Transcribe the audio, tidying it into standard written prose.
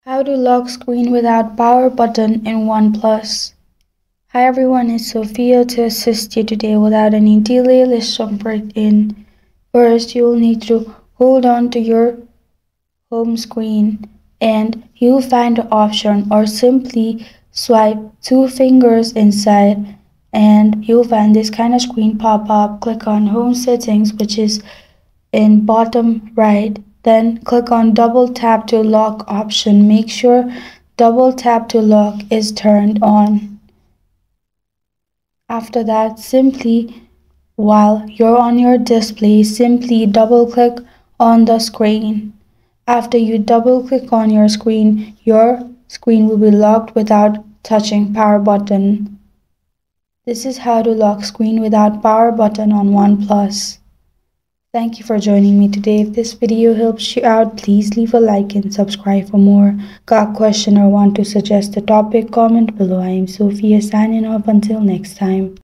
How to lock screen without power button in OnePlus. Hi everyone, it's Sophia to assist you today. Without any delay, let's jump right in. First, you'll need to hold on to your home screen and you'll find the option, or simply swipe 2 fingers inside and you'll find this kind of screen pop up. Click on home settings, which is in bottom right. Then click on double tap to lock option. Make sure double tap to lock is turned on. After that, simply while you're on your display, simply double click on the screen. After you double click on your screen will be locked without touching power button. This is how to lock screen without power button on OnePlus. Thank you for joining me today. If this video helps you out, please leave a like and subscribe for more. Got a question or want to suggest a topic? Comment below. I am Sophia signing off until next time.